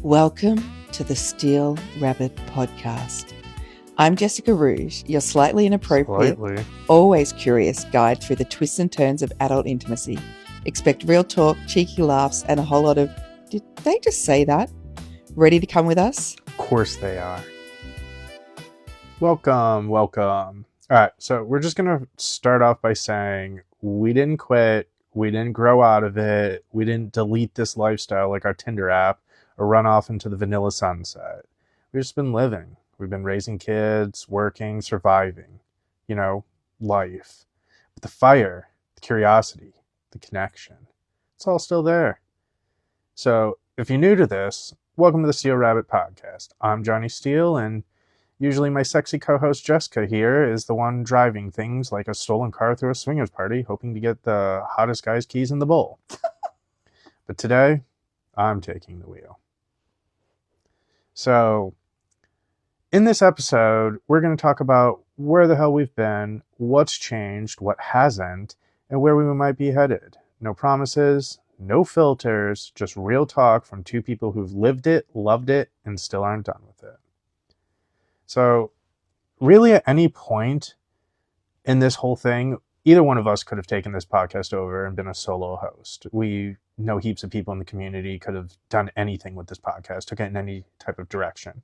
Welcome to the Steele Rabbit podcast. I'm Jessica Rouge, your slightly inappropriate, always curious guide through the twists and turns of adult intimacy. Expect real talk, cheeky laughs, and a whole lot of, did they just say that? Ready to come with us? Of course they are. Welcome. All right, so we're just going to start off by saying we didn't quit, we didn't grow out of it, we didn't delete this lifestyle like our Tinder app or run off into the vanilla sunset. We've just been living. We've been raising kids, working, surviving, life. But the fire, the curiosity, the connection, it's all still there. So if you're new to this, welcome to the Steele Rabbit podcast. I'm Johnny Steele, and usually my sexy co-host Jessica here is the one driving things like a stolen car through a swingers party, hoping to get the hottest guy's keys in the bowl. But today, I'm taking the wheel. So, in this episode, we're going to talk about where the hell we've been, what's changed, what hasn't, and where we might be headed. No promises, no filters, just real talk from two people who've lived it, loved it, and still aren't done with it. So, really at any point in this whole thing, either one of us could have taken this podcast over and been a solo host. We know heaps of people in the community could have done anything with this podcast, took it in any type of direction.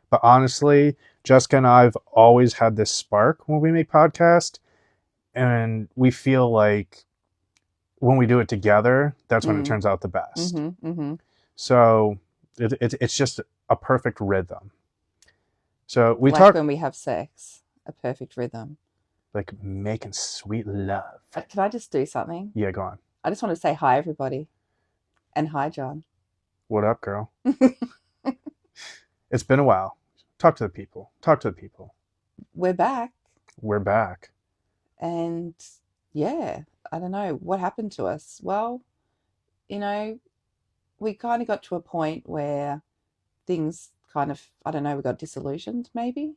But honestly, Jessica and I have always had this spark when we make podcasts, and we feel like when we do it together, that's when it turns out the best. So it's just a perfect rhythm. So we talk when we have sex, a perfect rhythm. Like making sweet love. Can I just do something? Yeah, go on. I just want to say hi, everybody. And hi, John. What up, girl? It's been a while. Talk to the people. We're back. And yeah, I don't know. What happened to us? Well, we kind of got to a point where things kind of, I don't know, we got disillusioned maybe.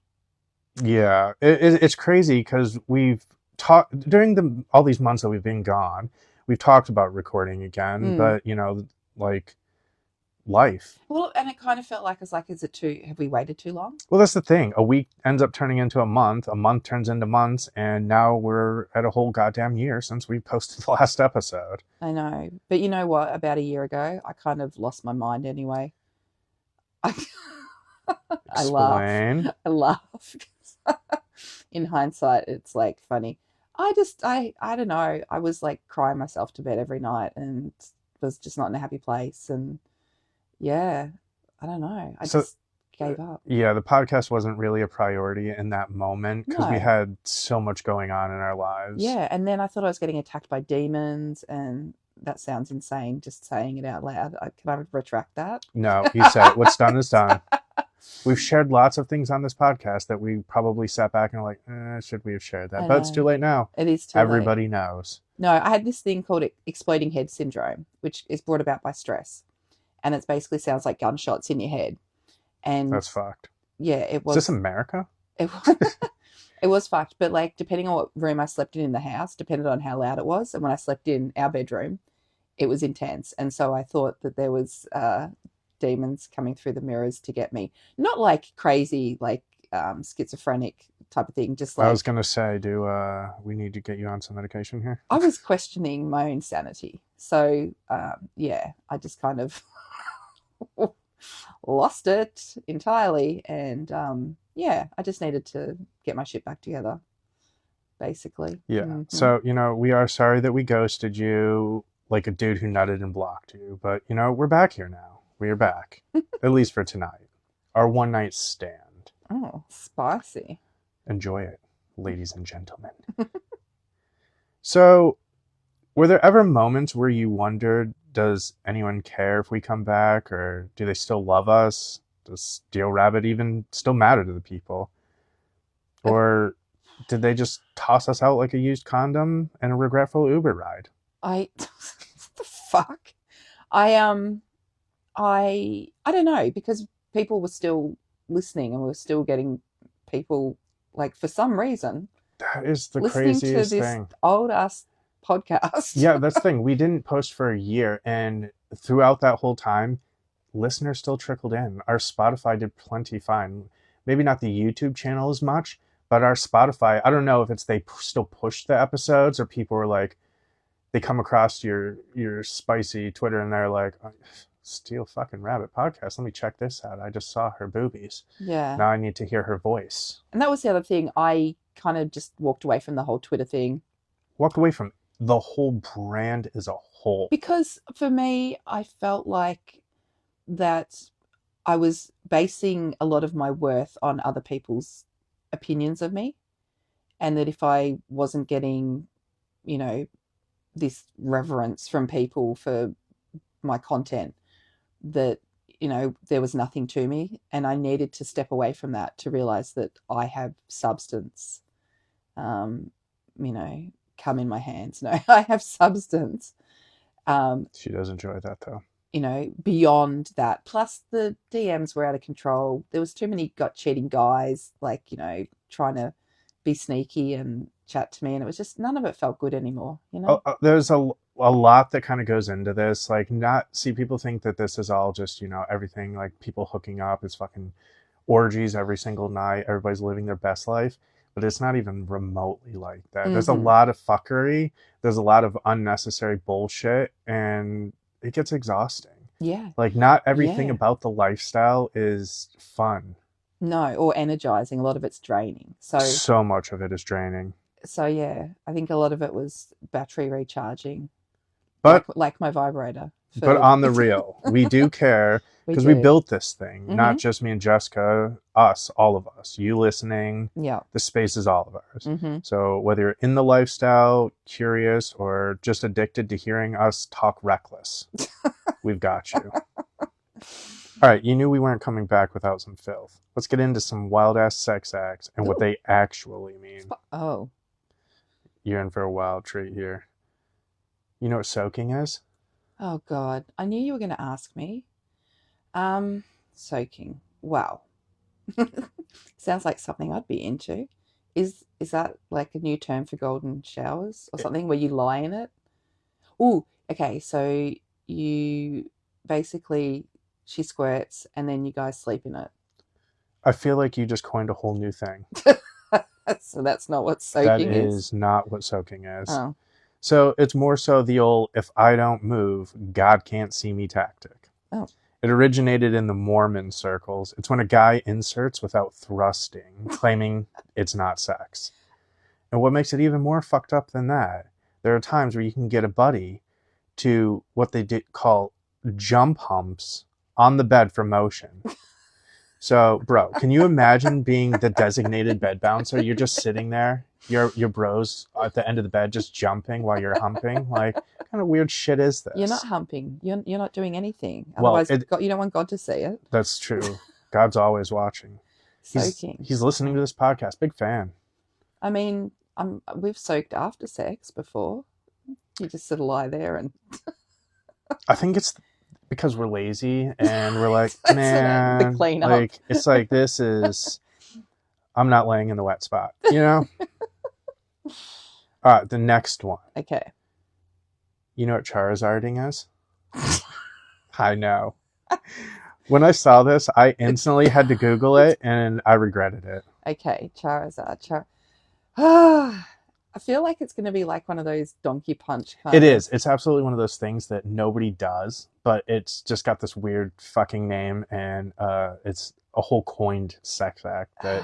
Yeah, it's crazy because we've talked during all these months that we've been gone. We've talked about recording again, but like life. Well, and it kind of felt like have we waited too long? Well, that's the thing. A week ends up turning into a month turns into months, and now we're at a whole goddamn year since we posted the last episode. I know, but you know what? About a year ago, I kind of lost my mind anyway. I laugh. In hindsight, it's like funny. I don't know. I was like crying myself to bed every night and was just not in a happy place. And yeah, I don't know. I just gave up. Yeah, the podcast wasn't really a priority in that moment because we had so much going on in our lives. Yeah, and then I thought I was getting attacked by demons, and that sounds insane just saying it out loud. Can I retract that? No, you said it. What's done is done. We've shared lots of things on this podcast that we probably sat back and were like, should we have shared that? But it's too late now. It is too late. Everybody knows. No, I had this thing called exploding head syndrome, which is brought about by stress. And it basically sounds like gunshots in your head. And that's fucked. Yeah, it was. Is this America? It was fucked. But like, depending on what room I slept in the house, depended on how loud it was. And when I slept in our bedroom, it was intense. And so I thought that there was demons coming through the mirrors to get me. Not like crazy, like schizophrenic type of thing. Just like, I was going to say, do we need to get you on some medication here? I was questioning my own sanity. So, yeah, I just kind of lost it entirely. And, yeah, I just needed to get my shit back together, basically. Yeah. So, we are sorry that we ghosted you like a dude who nutted and blocked you. But, we're back here now. We are back, at least for tonight. Our one night stand. Oh, spicy. Enjoy it, ladies and gentlemen. So, were there ever moments where you wondered, does anyone care if we come back, or do they still love us? Does Steele Rabbit even still matter to the people? Or did they just toss us out like a used condom and a regretful Uber ride? What the fuck? I don't know, because people were still listening and we were still getting people, like, for some reason. That is the listening craziest to this thing. Old ass podcast. Yeah, that's the thing. We didn't post for a year, and throughout that whole time, listeners still trickled in. Our Spotify did plenty fine. Maybe not the YouTube channel as much, but our Spotify, I don't know if it's they still push the episodes or people were like, they come across your spicy Twitter and they're like, oh, Steele fucking Rabbit podcast. Let me check this out. I just saw her boobies. Yeah. Now I need to hear her voice. And that was the other thing. I kind of just walked away from the whole Twitter thing. Walked away from the whole brand as a whole. Because for me, I felt like that I was basing a lot of my worth on other people's opinions of me. And that if I wasn't getting, you know, this reverence from people for my content, that, you know, there was nothing to me, and I needed to step away from that to realize that I have substance, you know, come in my hands. No, I have substance. She does enjoy that though. You know, beyond that. Plus the DMs were out of control. There was too many cheating guys, like, you know, trying to be sneaky and chat to me, and it was just, none of it felt good anymore, you know? There's a lot that kind of goes into this. Like, people think that this is all just, you know, everything, like people hooking up is fucking orgies every single night. Everybody's living their best life. But it's not even remotely like that. There's a lot of fuckery. There's a lot of unnecessary bullshit, and it gets exhausting. Yeah. Like, not everything about the lifestyle is fun. No, or energizing. A lot of it's draining. So much of it is draining. So yeah, I think a lot of it was battery recharging. But like my vibrator. But on the real, we do care because we built this thing. Not just me and Jessica, us, all of us. You listening. Yeah. The space is all of ours. So whether you're in the lifestyle, curious, or just addicted to hearing us talk reckless, we've got you. All right, you knew we weren't coming back without some filth. Let's get into some wild-ass sex acts and what they actually mean. Oh. You're in for a wild treat here. You know what soaking is? Oh, God. I knew you were going to ask me. Soaking. Wow. Sounds like something I'd be into. Is that like a new term for golden showers or something where you lie in it? Ooh, okay. So you basically, she squirts and then you guys sleep in it. I feel like you just coined a whole new thing. So that's not what soaking is? That is not what soaking is. Oh. So it's more so the old, if I don't move, God can't see me tactic. Oh. It originated in the Mormon circles. It's when a guy inserts without thrusting, claiming it's not sex. And what makes it even more fucked up than that, there are times where you can get a buddy to what they call jump humps on the bed for motion. So, bro, can you imagine being the designated bed bouncer? You're just sitting there, your bros at the end of the bed just jumping while you're humping. Like, what kind of weird shit is this? You're not humping. You're not doing anything. Otherwise, you don't want God to see it. That's true. God's always watching. Soaking. He's listening to this podcast. Big fan. I mean, we've soaked after sex before. You just sort of lie there and... I think it's because we're lazy and we're like, man, the cleanup. Like, it's like, this is, I'm not laying in the wet spot, you know? All right, the next one. Okay. You know what charizarding is? I know. When I saw this, I instantly had to Google it and I regretted it. Okay, Charizard. I feel like it's going to be like one of those donkey punch kind It is. It's absolutely one of those things that nobody does, but it's just got this weird fucking name, and it's a whole coined sex act that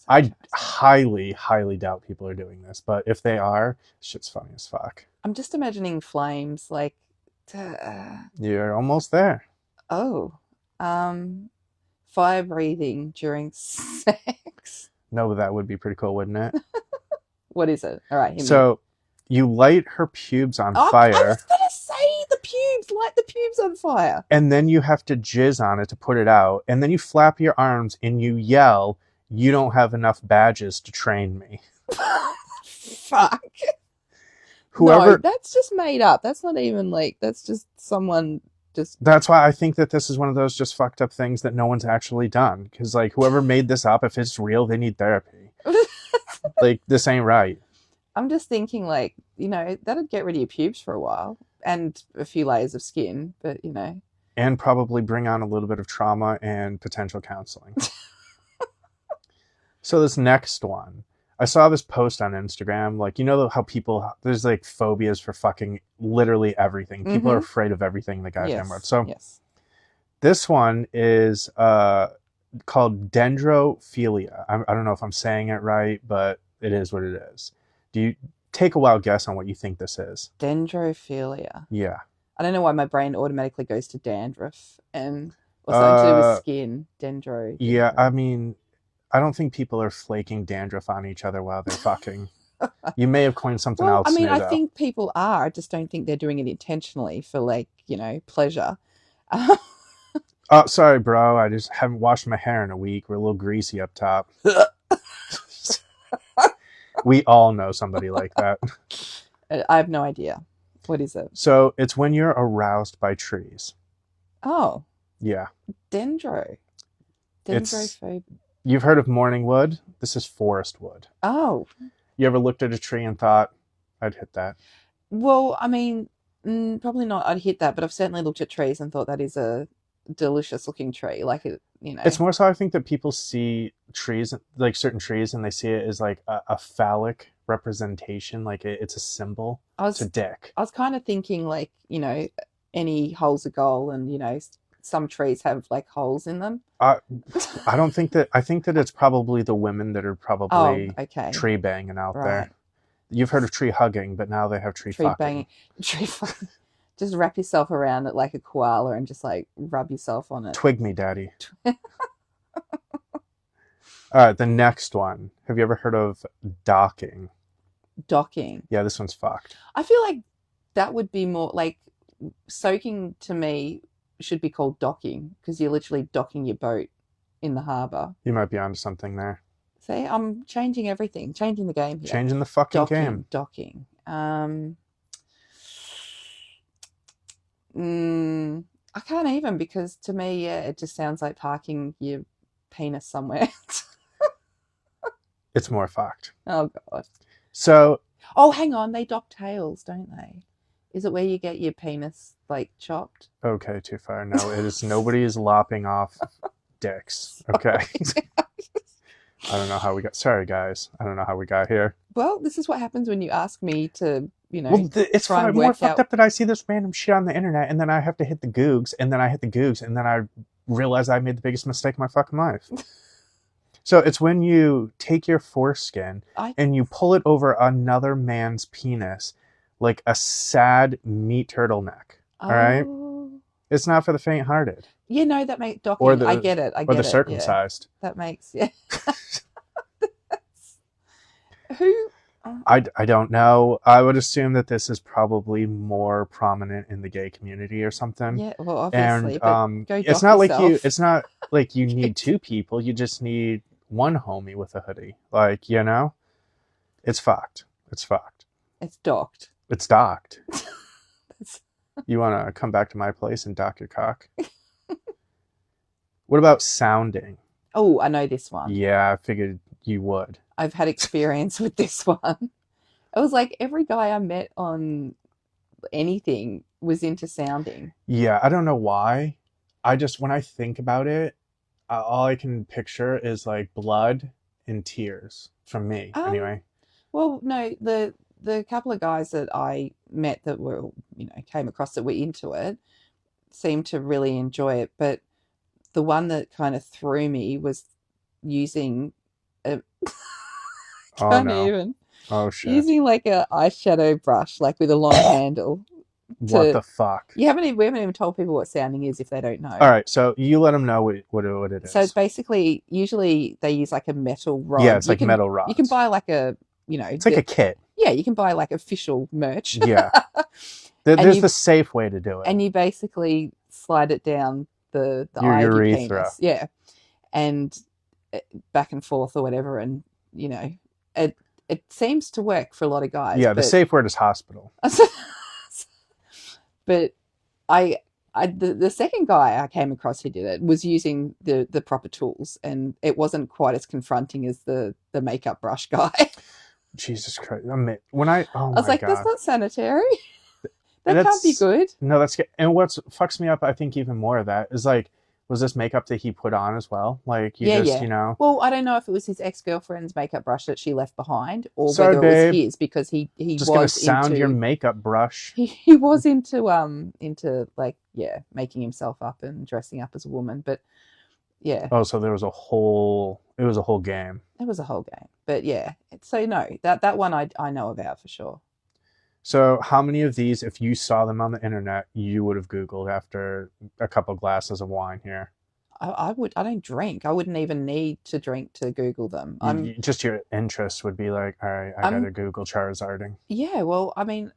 I highly, highly doubt people are doing this. But if they are, shit's funny as fuck. I'm just imagining flames, like... You're almost there. Oh. Fire breathing during sex. No, but that would be pretty cool, wouldn't it? What is it? All right. So you light her pubes on fire. I was going to say the pubes. Light the pubes on fire. And then you have to jizz on it to put it out. And then you flap your arms and you yell, "You don't have enough badges to train me." Fuck. Whoever. No, that's just made up. That's not even like, that's just someone just... That's why I think that this is one of those just fucked up things that no one's actually done. Because, like, whoever made this up, if it's real, they need therapy. Like, this ain't right. I'm just thinking, like, you know, that'd get rid of your pubes for a while and a few layers of skin, but, you know. and probably bring on a little bit of trauma and potential counseling. So this next one, I saw this post on Instagram, like, you know how people, there's like phobias for fucking literally everything. People are afraid of everything in the goddamn world. So this one is called dendrophilia. I don't know if I'm saying it right, but it is what it is. Do you take a wild guess on what you think this is? Dendrophilia. Yeah. I don't know why my brain automatically goes to dandruff and or something to do with skin. Dendro. Yeah, I mean, I don't think people are flaking dandruff on each other while they're fucking. You may have coined something else. I mean, new, I though. think people are. I just don't think they're doing it intentionally for, like, you know, pleasure. Oh, sorry, bro. I just haven't washed my hair in a week. We're a little greasy up top. We all know somebody like that. I have no idea. What is it? So it's when you're aroused by trees. Oh. Yeah. Dendrophobia. You've heard of morning wood? This is forest wood. Oh. You ever looked at a tree and thought, I'd hit that? Well, I mean, probably not I'd hit that, but I've certainly looked at trees and thought that is a delicious looking tree. Like, it, you know. It's more so I think that people see trees, like certain trees, and they see it as like a phallic representation. Like it's a symbol. It's a dick. I was kind of thinking, like, you know, any hole's a goal, and, you know, some trees have like holes in them. I don't think that. I think that it's probably the women that are probably tree banging out there. You've heard of tree hugging, but now they have tree fucking. Banging. Tree fucking. Just wrap yourself around it like a koala and just like rub yourself on it. Twig me, daddy. All right, the next one. Have you ever heard of docking? Docking. Yeah, this one's fucked. I feel like that would be more like soaking. To me, should be called docking because you're literally docking your boat in the harbour. You might be onto something there. See, I'm changing everything, changing the game here. Changing the fucking game. Docking. I can't even, because to me, yeah, it just sounds like parking your penis somewhere. It's more fucked. Oh, God. So. Oh, hang on. They dock tails, don't they? Is it where you get your penis, like, chopped? Okay, too far. No, it is. Nobody is lopping off dicks. Okay. I don't know how we got. Sorry, guys. I don't know how we got here. Well, this is what happens when you ask me to, you know. Well, it's far more fucked up that I see this random shit on the internet, and then I have to hit the Googs, and then I hit the Googs, and then I realize I made the biggest mistake of my fucking life. So it's when you take your foreskin and you pull it over another man's penis like a sad meat turtleneck. All right? It's not for the faint-hearted. Yeah, no, that makes docking. I get it. Or the circumcised. Yeah. That makes, yeah. Who? I don't know. I would assume that this is probably more prominent in the gay community or something. Yeah, well, obviously. And go it's not yourself. It's not like you need two people. You just need one homie with a hoodie. Like, you know, it's fucked. It's fucked. It's docked. It's docked. You want to come back to my place and dock your cock? What about sounding? Oh, I know this one. Yeah, I figured you would. I've had experience with this one. It was like every guy I met on anything was into sounding. Yeah, I don't know why. When I think about it, all I can picture is like blood and tears from me, anyway. Well, no, the couple of guys that I met that were, you know, came across that were into it seemed to really enjoy it. But the one that kind of threw me was using a... even. Oh, shit. Using like a eyeshadow brush, like with a long handle. What the fuck? We haven't even told people what sounding is if they don't know. All right, so you let them know what it is. So it's basically, usually they use like a metal rod. Yeah, it's like metal rods. You can buy like a, you know. It's like a kit. Yeah, you can buy like official merch. Yeah. There's the safe way to do it. And you basically slide it down the your eye urethra. Of your penis. Yeah. And back and forth or whatever. And, you know, it seems to work for a lot of guys. Yeah, the safe word is hospital. But the second guy I came across who did it was using the proper tools, and it wasn't quite as confronting as the makeup brush guy. Jesus Christ! I was like, that's not sanitary. That can't be good. No, that's good. And what fucks me up, I think, even more of that is like, was this makeup that he put on as well? Like, you know. Well, I don't know if it was his ex-girlfriend's makeup brush that she left behind, or Sorry, whether it was babe. his, because he Just was gonna sound into your makeup brush. he was into like making himself up and dressing up as a woman, but yeah. Oh, so there was a whole. It was a whole game. It was a whole game, but yeah. So no, that one I know about for sure. So how many of these, if you saw them on the internet, you would have Googled after a couple glasses of wine here? I would. I don't drink. I wouldn't even need to drink to Google them. Just your interest would be like, all right, I gotta Google charizarding. Yeah, well, I mean,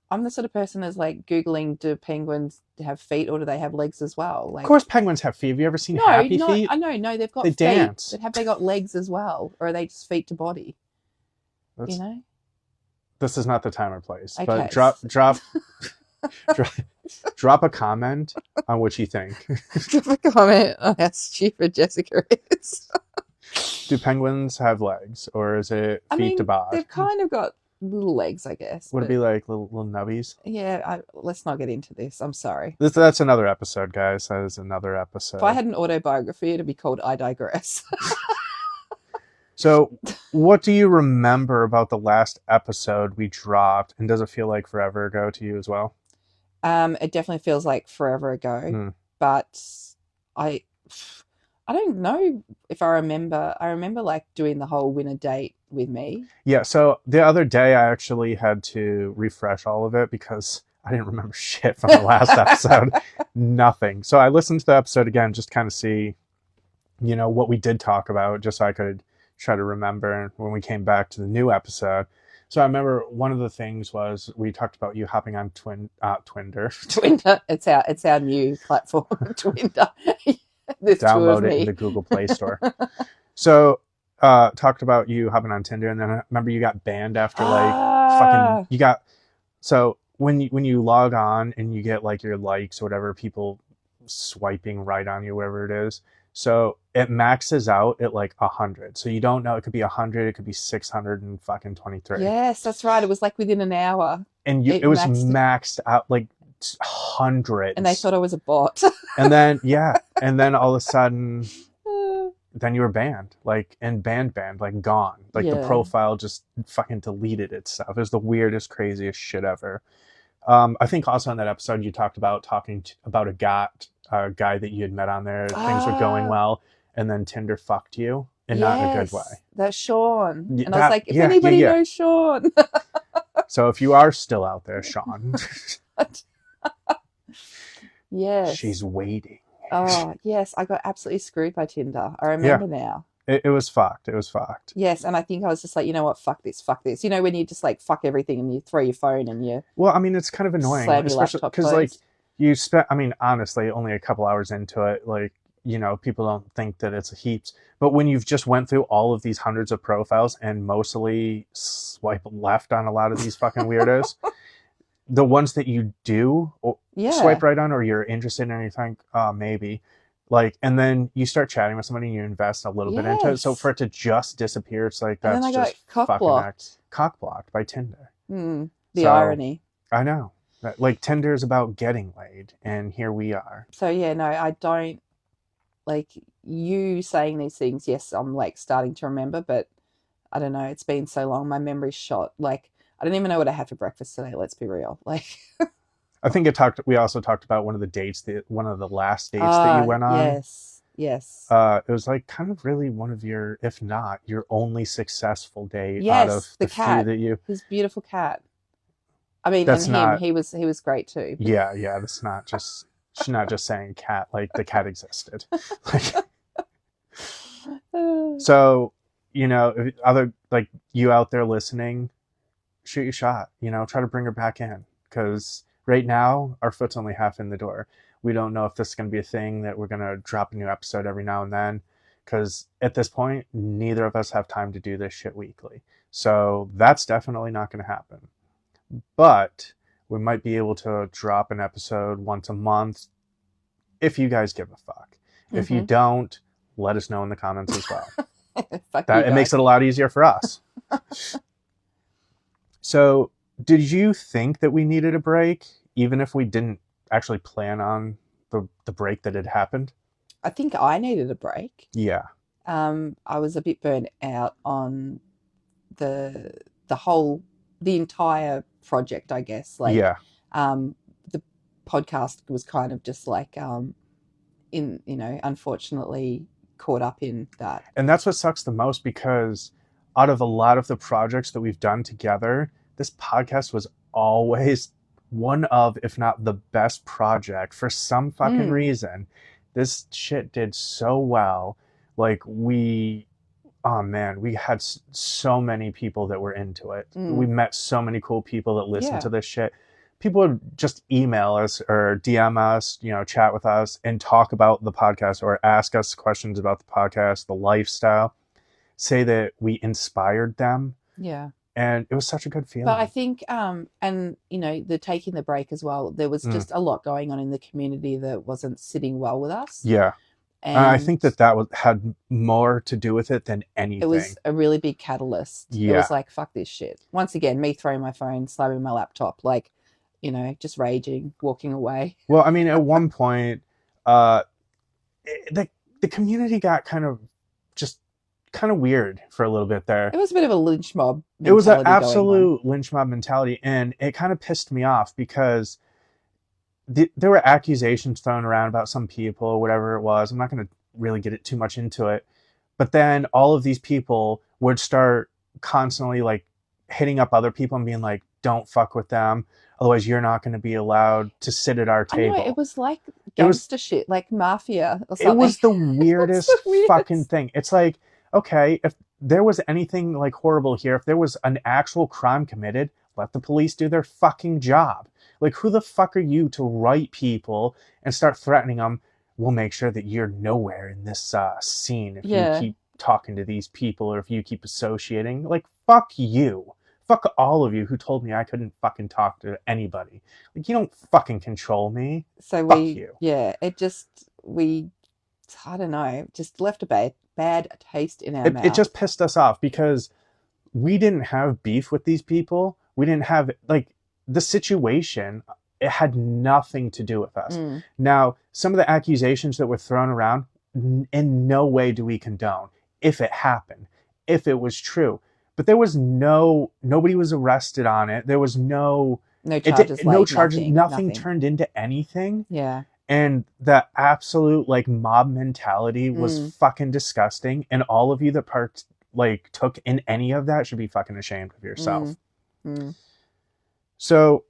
I'm the sort of person that's like Googling, do penguins have feet or do they have legs as well? Like, of course penguins have feet. Have you ever seen happy feet? I know, no, they've got they feet. Dance. But have they got legs as well? Or are they just feet to body? You know? This is not the time or place. Okay. But drop a comment on what you think. Drop a comment on how stupid Jessica is. Do penguins have legs, or is it feet to body? They've kind of got little legs, I guess. Would it be like little nubbies? Yeah, let's not get into this. I'm sorry. That's another episode, guys. That is another episode. If I had an autobiography, it'd be called I Digress. So, what do you remember about the last episode we dropped, and does it feel like forever ago to you as well? It definitely feels like forever ago, but I don't know if I remember. I remember like doing the whole win a date with me. Yeah, so the other day I actually had to refresh all of it because I didn't remember shit from the last episode. Nothing. So I listened to the episode again just to kind of see, what we did talk about, just so I could try to remember when we came back to the new episode. So I remember one of the things was we talked about you hopping on Twinder. Twinder. It's our new platform, Twinder. Download it in the Google Play Store. So talked about you hopping on Tinder, and then I remember you got banned after fucking you got. So when you log on and you get like your likes or whatever, people swiping right on you, wherever it is. So it maxes out at like 100. So you don't know. It could be 100. It could be 623. Yes, that's right. It was like within an hour. And it was maxed out like hundreds. And they thought I was a bot. And then, and then all of a sudden, then you were banned. And banned, like gone. The profile just fucking deleted itself. It was the weirdest, craziest shit ever. I think also in that episode you talked about talking about a guy that you had met on there. Things were going well, and then Tinder fucked you, and not in a good way. That's Sean. And I was like, if anybody knows Sean. So if you are still out there, Sean. Yes. She's waiting. Oh, yes. I got absolutely screwed by Tinder. I remember now. It was fucked. It was fucked. Yes, and I think I was just like, you know what, fuck this. You know, when you just like fuck everything and you throw your phone and you... Well, I mean, it's kind of annoying. Especially because you spent, honestly, only a couple hours into it, people don't think that it's heaps. But when you've just went through all of these hundreds of profiles and mostly swipe left on a lot of these fucking weirdos, the ones that you do swipe right on or you're interested in, and you think, oh, maybe. And then you start chatting with somebody and you invest a little bit into it. So for it to just disappear, it's like, that's just cock blocked by Tinder. The irony. I know. Tinder is about getting laid, and here we are. So yeah, no, I don't you saying these things. Yes, I'm starting to remember, but I don't know. It's been so long. My memory's shot. I don't even know what I had for breakfast today. Let's be real. I think we also talked about one of the last dates that you went on. Yes. It was kind of really one of your, if not your only successful date out of the cat. Few that you. His beautiful cat. I mean, and him, he was great too. Yeah. That's not just, she's not just saying cat, the cat existed. So, if other, you out there listening, shoot your shot, try to bring her back in. Because right now, our foot's only half in the door. We don't know if this is going to be a thing that we're going to drop a new episode every now and then. Because at this point, neither of us have time to do this shit weekly. So that's definitely not going to happen. But we might be able to drop an episode once a month if you guys give a fuck. If you don't, let us know in the comments as well. It makes it a lot easier for us. So, did you think that we needed a break? even if we didn't actually plan on the break that had happened? I think I needed a break. Yeah. I was a bit burnt out on the the entire project, I guess. Like, Yeah. the podcast was kind of just like, unfortunately caught up in that. And that's what sucks the most, because out of a lot of the projects that we've done together, this podcast was always one of, if not the best project for some fucking reason. This shit did so well. Like, oh man, we had so many people that were into it. We met so many cool people that listened to this shit. People would just email us or DM us, chat with us and talk about the podcast or ask us questions about the podcast, the lifestyle, say that we inspired them. Yeah. And it was such a good feeling. But I think, the taking the break as well, there was just a lot going on in the community that wasn't sitting well with us. Yeah. And I think that had more to do with it than anything. It was a really big catalyst. Yeah. It was like, fuck this shit. Once again, me throwing my phone, slamming my laptop, like, just raging, walking away. Well, I mean, at one point, the community got kind of weird for a little bit there. It was a bit of a lynch mob mentality. It was an absolute lynch mob mentality, and it kind of pissed me off because there were accusations thrown around about some people or whatever it was. I'm not going to really get too much into it. But then all of these people would start constantly like hitting up other people and being like, don't fuck with them. Otherwise, you're not going to be allowed to sit at our table. I know, it was like gangster shit, like mafia or something. It was the weirdest fucking thing. It's like, okay, if there was anything like horrible here, if there was an actual crime committed, let the police do their fucking job. Like, who the fuck are you to write people and start threatening them? We'll make sure that you're nowhere in this scene if you keep talking to these people or if you keep associating. Like, fuck you. Fuck all of you who told me I couldn't fucking talk to anybody. Like, you don't fucking control me. So fuck you. Yeah, it just, I don't know, just left a bad taste in our mouth. It just pissed us off because we didn't have beef with these people. We didn't have, like, the situation, it had nothing to do with us. Now, some of the accusations that were thrown around, in no way do we condone. If it happened, if it was true. But there was nobody was arrested on it. There was no charges. Nothing turned into anything. Yeah. And the absolute like mob mentality was fucking disgusting. And all of you that took in any of that should be fucking ashamed of yourself. So,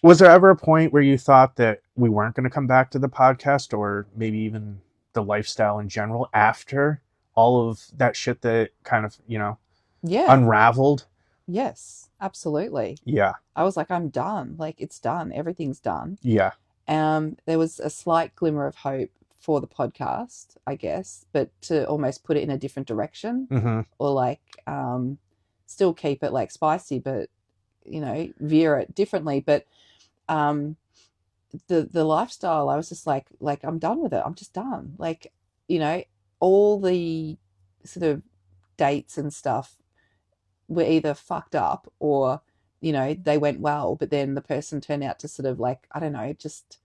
was there ever a point where you thought that we weren't going to come back to the podcast or maybe even the lifestyle in general after all of that shit that kind of, unraveled? Yes, absolutely. Yeah. I was like, I'm done. Like, it's done. Everything's done. Yeah. There was a slight glimmer of hope for the podcast, I guess, but to almost put it in a different direction or like still keep it like spicy, but veer it differently. But the lifestyle, I was just like I'm done with it. I'm just done. Like, all the sort of dates and stuff were either fucked up or they went well, but then the person turned out to sort of like, I don't know, just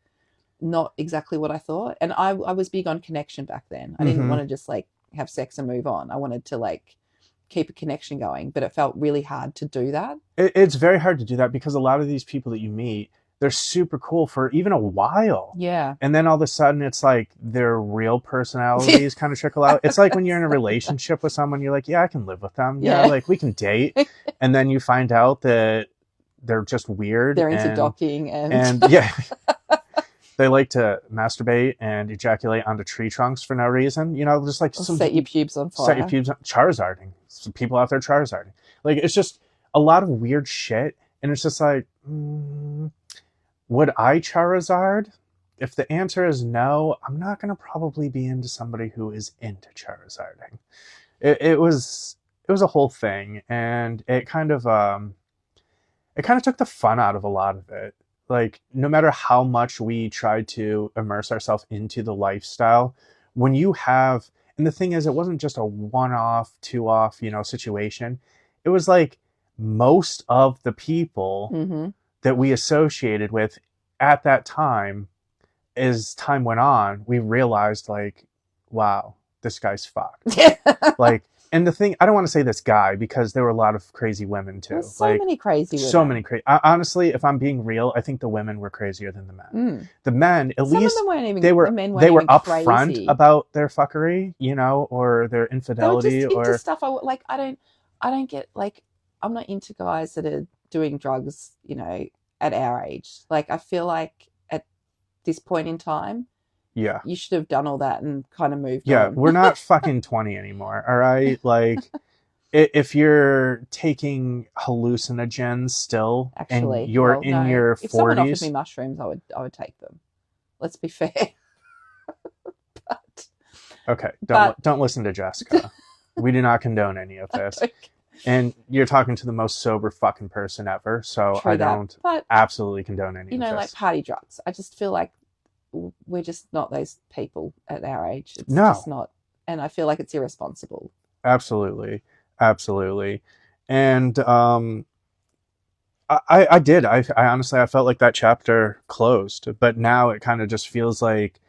not exactly what I thought. And I was big on connection back then. I didn't want to just like have sex and move on. I wanted to like keep a connection going, but it felt really hard to do that. It's very hard to do that because a lot of these people that you meet, they're super cool for even a while. Yeah. And then all of a sudden it's like their real personalities kind of trickle out. It's like when you're in a relationship with someone, you're like, yeah, I can live with them. Yeah, like we can date. And then you find out that they're just weird. They're into docking and yeah. They like to masturbate and ejaculate onto tree trunks for no reason. Just like set your pubes on fire. Set your pubes on charizarding. Some people out there charizarding. Like, it's just a lot of weird shit. And it's just like, would I charizard? If the answer is no, I'm not going to probably be into somebody who is into charizarding. It was a whole thing. And it kind of took the fun out of a lot of it. Like, no matter how much we tried to immerse ourselves into the lifestyle, when you have, and the thing is, it wasn't just a one-off, two-off, situation. It was like most of the people that we associated with at that time. As time went on, we realized, like, wow, this guy's fucked. Like, and the thing, I don't want to say this guy, because there were a lot of crazy women too. There's so many crazy women. So many crazy. Honestly, if I'm being real, I think the women were crazier than the men. The men, at Some least, of them weren't even, they were upfront crazy about their fuckery, you know, or their infidelity, they were just or into stuff. I don't get, like, I'm not into guys that are doing drugs, you know, at our age. Like, I feel like at this point in time, yeah, you should have done all that and kind of moved on. Yeah, we're not fucking 20 anymore, all right? Like, if you're taking hallucinogens still, actually, and you're in your 40s... If someone offered me mushrooms, I would take them. Let's be fair. Okay, don't listen to Jessica. We do not condone any of this. Okay. And you're talking to the most sober fucking person ever, so I don't absolutely condone any of this. You know, like party drugs. I just feel like we're just not those people at our age. It's just not. And I feel like it's irresponsible. Absolutely. And I did. I honestly, I felt like that chapter closed. But now it kind of just feels like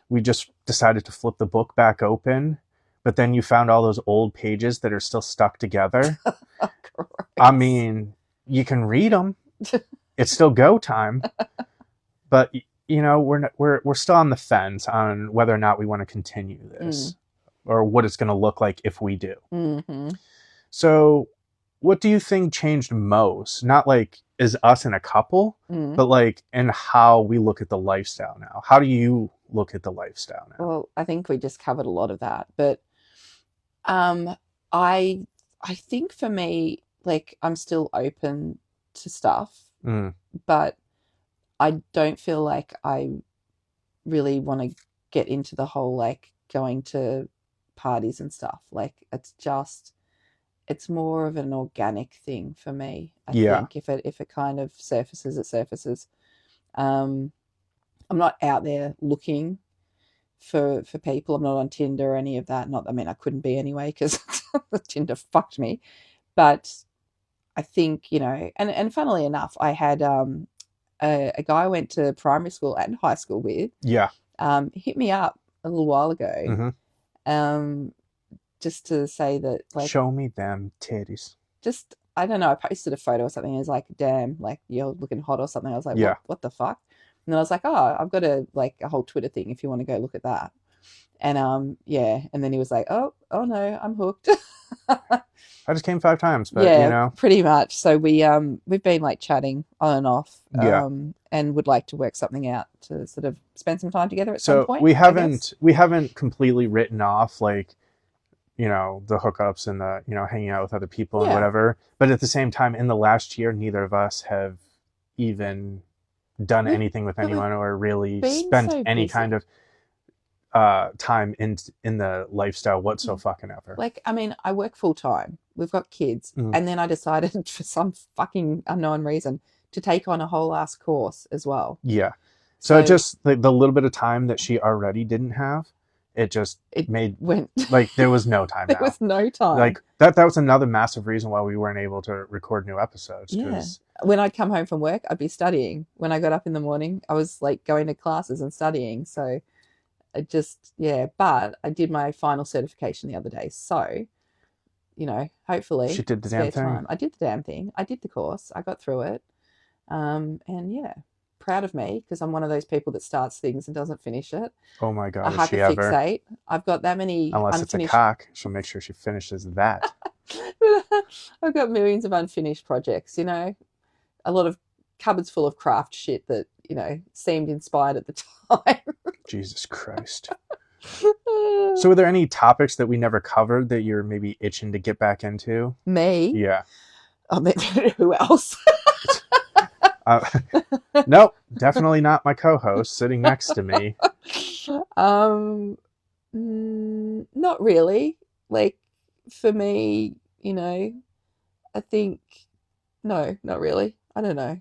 we just decided to flip the book back open. But then you found all those old pages that are still stuck together. I mean, you can read them. It's still go time. But... you know, we're still on the fence on whether or not we want to continue this, or what it's going to look like if we do. Mm-hmm. So, what do you think changed most? Not like as us in a couple, but like in how we look at the lifestyle now. How do you look at the lifestyle now? Well, I think we just covered a lot of that, but I think for me, like, I'm still open to stuff, but I don't feel like I really want to get into the whole, like, going to parties and stuff. Like, it's more of an organic thing for me. I think if it kind of surfaces, it surfaces. I'm not out there looking for people. I'm not on Tinder or any of that. I mean, I couldn't be anyway, because Tinder fucked me. But I think, you know, and funnily enough, I had a guy I went to primary school and high school with. Yeah. Hit me up a little while ago. Just to say that, like, show me them titties. Just, I don't know, I posted a photo or something. It was like, damn, like, you're looking hot or something. I was like, what the fuck? And then I was like, oh, I've got a whole Twitter thing if you want to go look at that. And and then he was like, oh no, I'm hooked. I just came 5 times, but you know, pretty much. So we've been, like, chatting on and off, and would like to work something out to sort of spend some time together at some point. So we haven't completely written off, like, you know, the hookups and the, you know, hanging out with other people and whatever. But at the same time, in the last year, neither of us have even done anything with anyone or really spent any kind of time in the lifestyle whatsoever. Like, I mean, I work full time. We've got kids, and then I decided for some fucking unknown reason to take on a whole ass course as well. Yeah. So it just, the little bit of time that she already didn't have, it went like there was no time. There was no time. Like that was another massive reason why we weren't able to record new episodes. Yeah. When I'd come home from work, I'd be studying. When I got up in the morning, I was, like, going to classes and studying. So but I did my final certification the other day. So, you know, hopefully she did the damn thing. I did the damn thing. I did the course. I got through it. And proud of me, because I'm one of those people that starts things and doesn't finish it. Oh my God, I hyperfixate. I've got that many unless it's a cock, she'll make sure she finishes that. I've got millions of unfinished projects, you know, a lot of cupboards full of craft shit that, you know, seemed inspired at the time. Jesus Christ. So were there any topics that we never covered that you're maybe itching to get back into? Me? Yeah. Oh, who else? Nope, definitely not my co-host sitting next to me. Not really. Like, for me, you know, I think, no, not really. I don't know.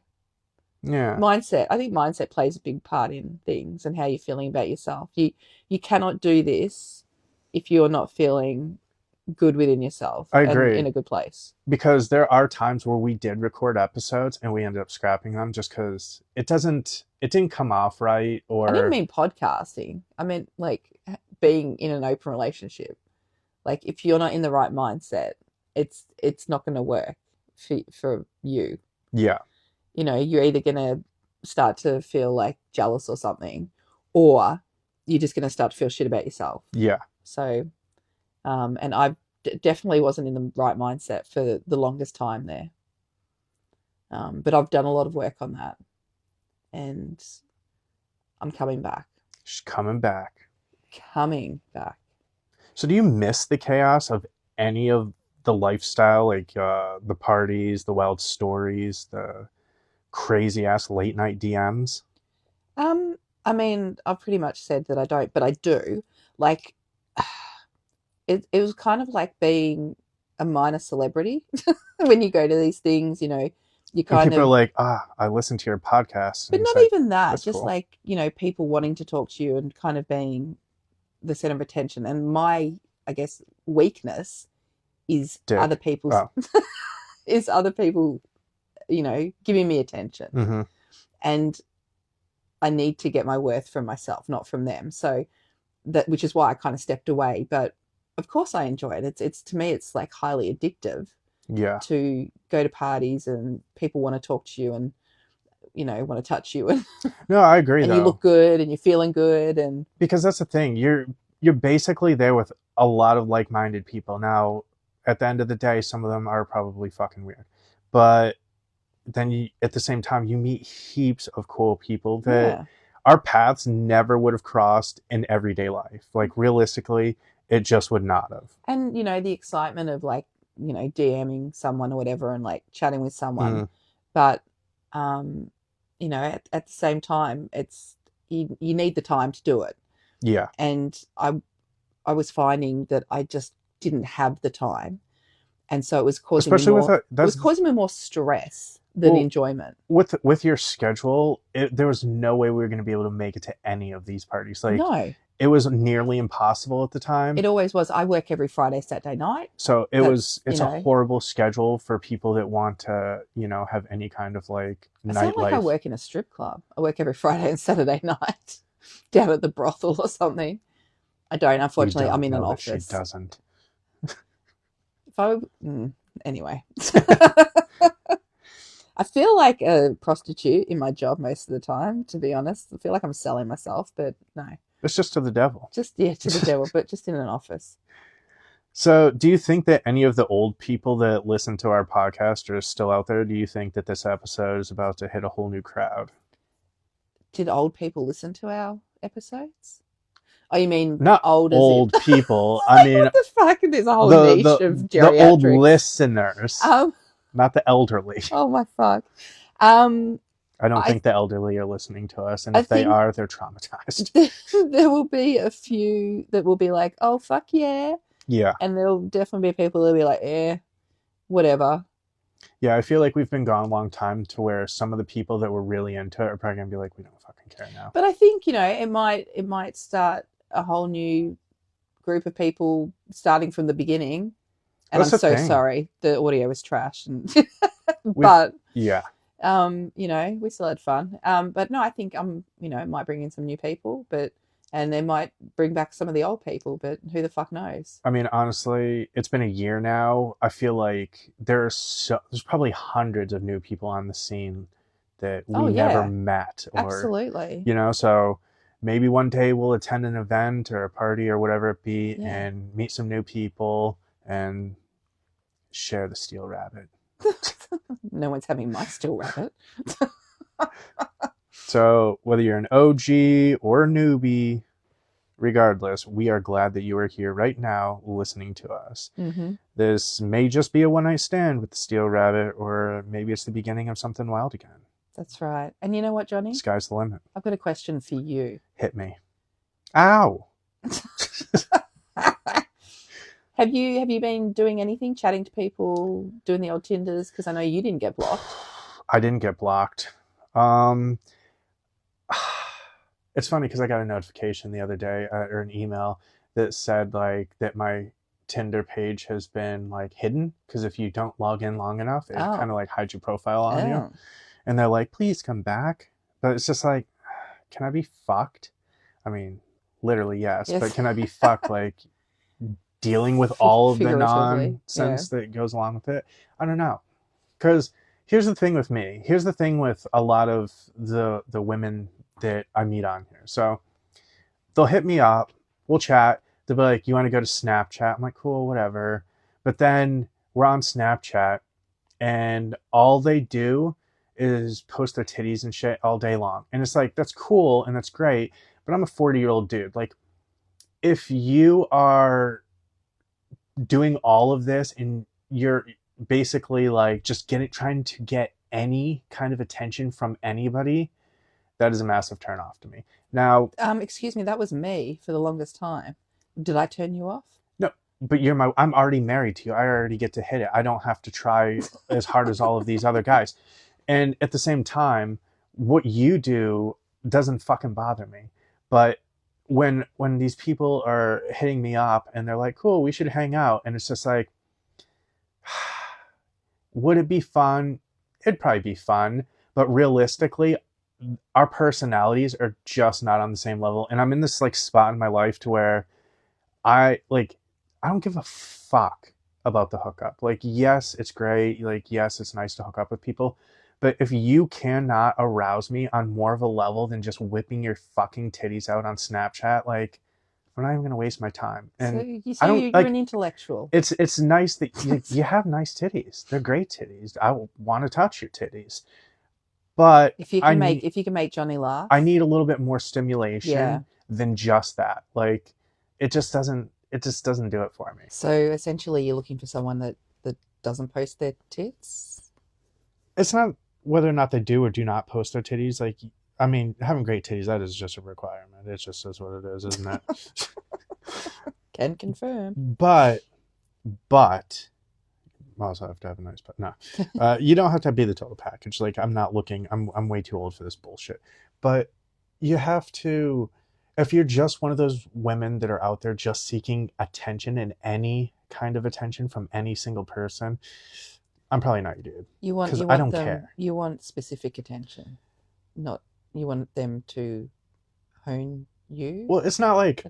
Yeah. Mindset. I think mindset plays a big part in things and how you're feeling about yourself. You cannot do this if you're not feeling good within yourself I and agree. in a good place. Because there are times where we did record episodes and we ended up scrapping them just because it didn't come off right, I didn't or mean podcasting. I meant like being in an open relationship. Like if you're not in the right mindset, it's not going to work for you. yeah, You're either going to start to feel like jealous or something, or you're just going to start to feel shit about yourself. yeah. So, and I definitely wasn't in the right mindset for the longest time there. But I've done a lot of work on that, and I'm coming back. She's coming back. Coming back. So do you miss the chaos of any of the lifestyle, like the parties, the wild stories, the crazy ass late night DMs? I mean, I've pretty much said that I don't, but I do. Like, it was kind of like being a minor celebrity when you go to these things, you And kind people are of, like, I listened to your podcast. but And it's not like, even that, that's just cool. like, people wanting to talk to you and kind of being the center of attention. And my, I guess, weakness is other Dick. people's, Oh. is other people, giving me attention. Mm-hmm. And I need to get my worth from myself, not from them. So which is why I kind of stepped away. But of course I enjoy it. It's to me, it's like highly addictive Yeah. to go to parties and people want to talk to you and, want to touch you and, No, I agree and though. you look good and you're feeling good. And because that's the thing. You're basically there with a lot of like-minded people. Now, at the end of the day, some of them are probably fucking weird. But then at the same time, you meet heaps of cool people that yeah. our paths never would have crossed in everyday life. Like realistically, it just would not have. And, the excitement of like, DMing someone or whatever and like chatting with someone. Mm. But, at the same time, it's, you need the time to do it. Yeah. And I was finding that I just didn't have the time. And so it was causing Especially me with more, it was causing me more stress than enjoyment. With your schedule, there was no way we were going to be able to make it to any of these parties. Like, No, it was nearly impossible at the time. it always was. I work every Friday, Saturday night. So it's a know. horrible schedule for people that want to, have any kind of like I sound like I nightlife. work in a strip club. I work every Friday and Saturday night down at the brothel or something. I don't, unfortunately. I'm in an office. She doesn't. If I anyway. I feel like a prostitute in my job most of the time, to be honest. I feel like I'm selling myself, but no. It's just to the devil. Just, yeah, to the devil, but just in an office. So do you think that any of the old people that listen to our podcast are still out there? Do you think that this episode is about to hit a whole new crowd? Did old people listen to our episodes? Oh, you mean not old people? I mean, what the fuck? There's a whole niche of geriatrics. The old listeners, not the elderly. Oh my fuck! I don't think the elderly are listening to us, and if they are, they're traumatized. There will be a few that will be like, "Oh fuck yeah." Yeah. And there'll definitely be people that'll be like, whatever. Yeah, I feel like we've been gone a long time to where some of the people that were really into it are probably going to be like, we don't fucking care now. But I think, it might start a whole new group of people starting from the beginning. And I'm so sorry. The audio was trash. But, yeah. We still had fun. But no, I think, it might bring in some new people, and they might bring back some of the old people, but who the fuck knows? I mean, honestly, it's been a year now. I feel like there's probably hundreds of new people on the scene that we never met. Or, absolutely. So maybe one day we'll attend an event or a party or whatever it be and meet some new people and share the Steele Rabbit. No one's having my Steele Rabbit. So whether you're an OG or a newbie, regardless, we are glad that you are here right now listening to us. Mm-hmm. This may just be a one-night stand with the Steele Rabbit, or maybe it's the beginning of something wild again. That's right. And you know what, Johnny? Sky's the limit. I've got a question for you. Hit me. Ow! Have you been doing anything, chatting to people, doing the old Tinders? Because I know you didn't get blocked. I didn't get blocked. It's funny because I got a notification the other day or an email that said like that my Tinder page has been like hidden, because if you don't log in long enough, it Oh. kind of like hides your profile on you. Oh. And they're like, please come back. But it's just like, can I be fucked? I mean, literally, yes. But Yes. can I be fucked like dealing with all of the Figuratively. Yeah. nonsense that goes along with it? I don't know. Because here's the thing with me. Here's the thing with a lot of the women that I meet on here. So they'll hit me up, we'll chat. They'll be like, you want to go to Snapchat? I'm like, cool, whatever. But then we're on Snapchat and all they do is post their titties and shit all day long. And it's like, that's cool and that's great. But I'm a 40-year-old dude. Like, if you are doing all of this and you're basically like just trying to get any kind of attention from anybody, that is a massive turn off to me. Now, Excuse me, that was me for the longest time. Did I turn you off? no, but I'm already married to you. I already get to hit it. I don't have to try as hard as all of these other guys. And at the same time, what you do doesn't fucking bother me. But when these people are hitting me up and they're like, cool, we should hang out, and it's just like, would it be fun? It'd probably be fun, but realistically, our personalities are just not on the same level. And I'm in this like spot in my life to where I don't give a fuck about the hookup. Like, yes, it's great. Like, yes, it's nice to hook up with people. But if you cannot arouse me on more of a level than just whipping your fucking titties out on Snapchat, like, I'm not even going to waste my time. And So you I say don't you're like, an intellectual. it's nice that you have nice titties. They're great titties. I want to touch your titties. But If you can make Johnny laugh. I need a little bit more stimulation than just that. Like, it just doesn't do it for me. So essentially you're looking for someone that doesn't post their tits? It's not whether or not they do or do not post their titties. Like, I mean, having great titties, that is just a requirement. It just is what it is, isn't it? Can confirm. But I also have to have a nice butt. No, you don't have to be the total package. Like, I'm not looking. I'm way too old for this bullshit. But you have to. If you're just one of those women that are out there just seeking attention and any kind of attention from any single person, I'm probably not your dude. Because I don't care. You want specific attention, not you want them to hone you. Well, it's not like,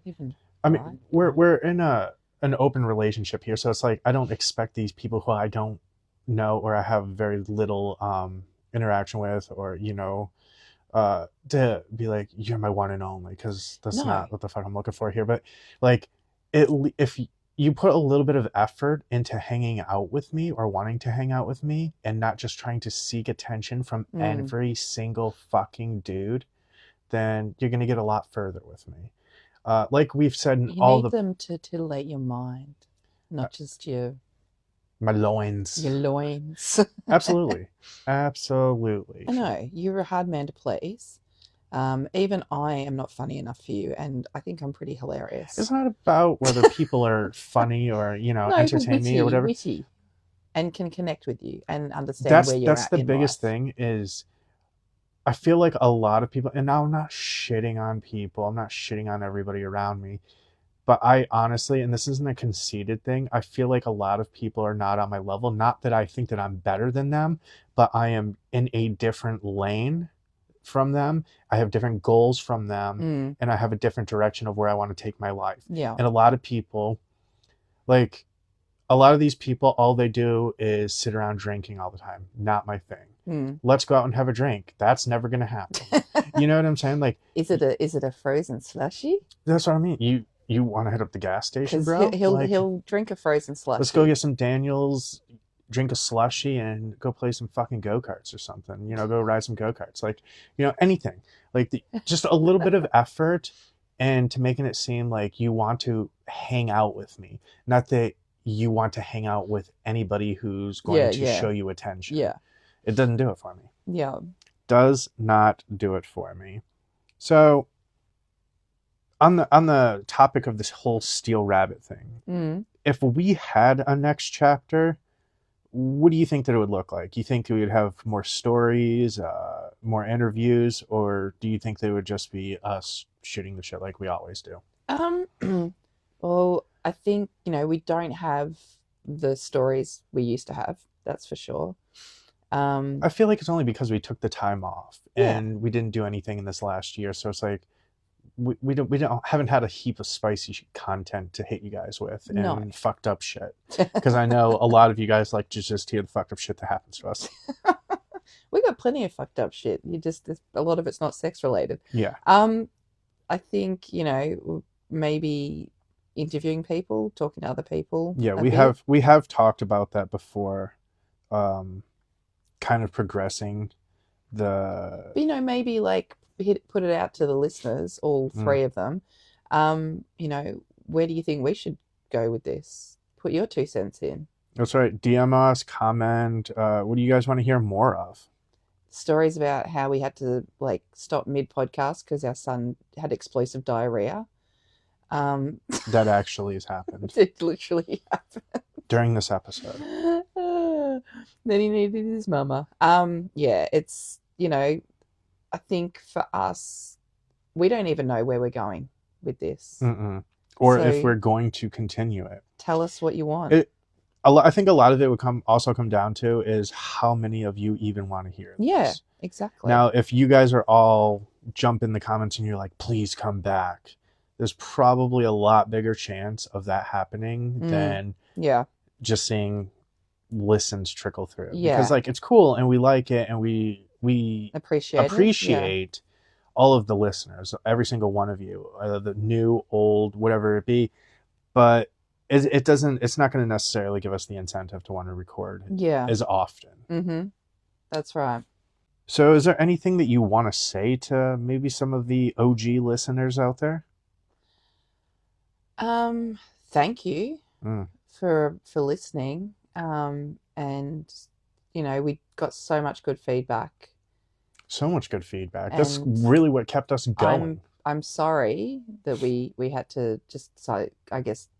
I mean, right? we're in an open relationship here, so it's like I don't expect these people who I don't know or I have very little interaction with, or to be like, you're my one and only, because that's not what the fuck I'm looking for here. But like, if you put a little bit of effort into hanging out with me or wanting to hang out with me and not just trying to seek attention from every single fucking dude, then you're going to get a lot further with me. Like we've said in you need them to titillate your mind, not just my loins. Your loins. Absolutely. Absolutely. I know. You're a hard man to please. Even I am not funny enough for you, and I think I'm pretty hilarious. It's not about whether people are funny or, entertain me or whatever. Witty, and can connect with you and understand where you're at. That's the biggest thing is, I feel like a lot of people, and now I'm not shitting on people, I'm not shitting on everybody around me, but I honestly, and this isn't a conceited thing, I feel like a lot of people are not on my level. Not that I think that I'm better than them, but I am in a different lane from them. I have different goals from them, and I have a different direction of where I want to take my life. Yeah. And a lot of people, like, a lot of these people, all they do is sit around drinking all the time. Not my thing. Let's go out and have a drink. That's never going to happen. You know what I'm saying? Like, is it a frozen slushie? That's what I mean. You want to hit up the gas station, bro? He'll drink a frozen slushie. Let's go get some Daniels, drink a slushie, and go play some fucking go-karts or something. Go ride some go-karts. Like, anything. Like, just a little bit of effort, and to making it seem like you want to hang out with me. Not that you want to hang out with anybody who's going to show you attention. Yeah. It doesn't do it for me. Yeah. Does not do it for me. So, on the topic of this whole Steele Rabbit thing, if we had a next chapter, what do you think that it would look like? You think we would have more stories, more interviews, or do you think that it would just be us shooting the shit like we always do? Well, I think, we don't have the stories we used to have. That's for sure. I feel like it's only because we took the time off Yeah. and we didn't do anything in this last year. So it's like haven't had a heap of spicy content to hit you guys with and No. fucked up shit. Because I know a lot of you guys like to just hear the fucked up shit that happens to us. We got plenty of fucked up shit. A lot of it's not sex related. Yeah. I think, maybe interviewing people, talking to other people. Yeah, bit. we have talked about that before. Kind of progressing the. But, maybe like put it out to the listeners, all three of them. Where do you think we should go with this? Put your 2 cents in. That's right. DM us, comment. What do you guys want to hear more of? Stories about how we had to like stop mid podcast because our son had explosive diarrhea. That actually has happened. It literally happened during this episode. Then he needed his mama. Yeah, it's, I think for us, we don't even know where we're going with this. Or if we're going to continue it. Tell us what you want. I think a lot of it would come down to is how many of you even want to hear this. Yeah, exactly. Now, if you guys are all jump in the comments and you're like, please come back, there's probably a lot bigger chance of that happening than just seeing listens trickle through. Yeah. Because like it's cool and we like it and we appreciate all of the listeners, every single one of you, the new, old, whatever it be. But it's not going to necessarily give us the incentive to want to record as often. That's right. So is there anything that you want to say to maybe some of the OG listeners out there? Thank you for listening. And we got so much good feedback. So much good feedback. And that's really what kept us going. I'm sorry that we had to just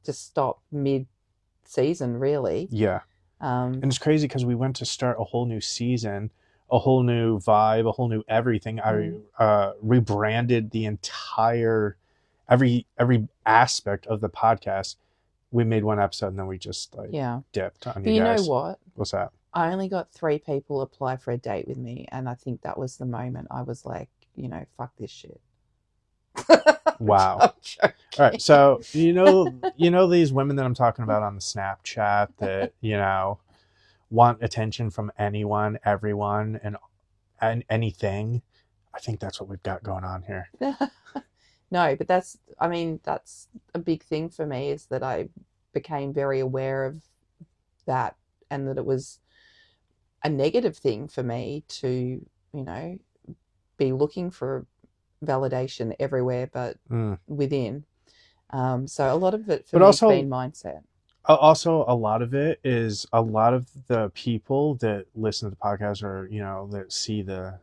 stop mid-season, really. Yeah. And it's crazy because we went to start a whole new season, a whole new vibe, a whole new everything. I rebranded the entire every aspect of the podcast. We made one episode and then we just dipped on you guys. You know what? What's that? I only got 3 people apply for a date with me, and I think that was the moment I was like, fuck this shit. Wow. All right. So, these women that I'm talking about on the Snapchat that, want attention from anyone, everyone, and anything. I think that's what we've got going on here. No, but that's a big thing for me, is that I became very aware of that, and that it was a negative thing for me to, be looking for validation everywhere but within. So a lot of it for me has been mindset. Also, a lot of it is a lot of the people that listen to the podcast or, that see the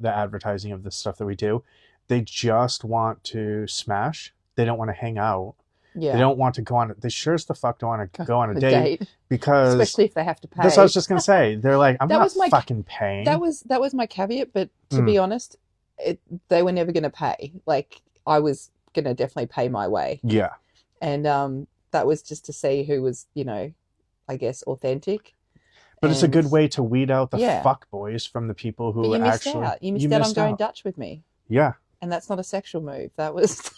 advertising of the stuff that we do, they just want to smash. They don't want to hang out. Yeah. They don't want to go on. They sure as the fuck don't want to go on a date because, especially if they have to pay. That's what I was just gonna say. They're like, I'm not fucking paying. That was my caveat. But to be honest, they were never gonna pay. Like, I was gonna definitely pay my way. Yeah. And that was just to see who was, I guess, authentic. But it's a good way to weed out the fuck boys from the people who You missed out on going Dutch with me. Yeah. And that's not a sexual move. That was,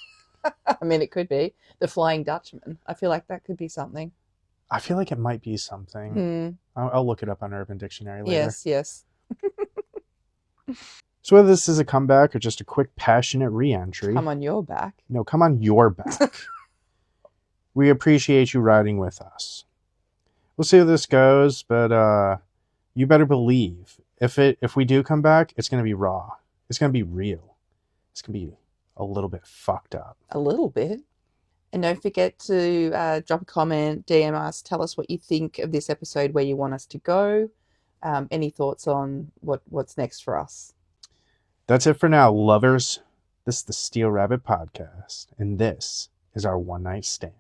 it could be. The Flying Dutchman. I feel like that could be something. I feel like it might be something. I'll look it up on Urban Dictionary later. Yes. So whether this is a comeback or just a quick, passionate re-entry. Come on your back. No, come on your back. We appreciate you riding with us. We'll see how this goes, but you better believe if we do come back, it's going to be raw. It's going to be real. It's going to be a little bit fucked up. A little bit. And don't forget to drop a comment, DM us, tell us what you think of this episode, where you want us to go. Any thoughts on what's next for us? That's it for now, lovers. This is the Steele Rabbit podcast, and this is our one night stand.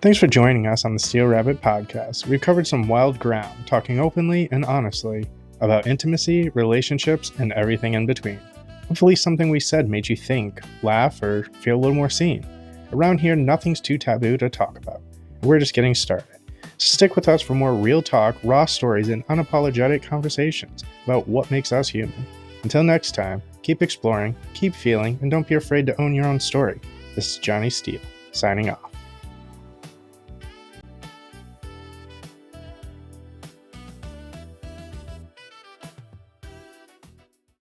Thanks for joining us on the Steele Rabbit podcast. We've covered some wild ground, talking openly and honestly about intimacy, relationships, and everything in between. Hopefully something we said made you think, laugh, or feel a little more seen. Around here, nothing's too taboo to talk about. We're just getting started. So stick with us for more real talk, raw stories, and unapologetic conversations about what makes us human. Until next time, keep exploring, keep feeling, and don't be afraid to own your own story. This is Johnny Steele, signing off.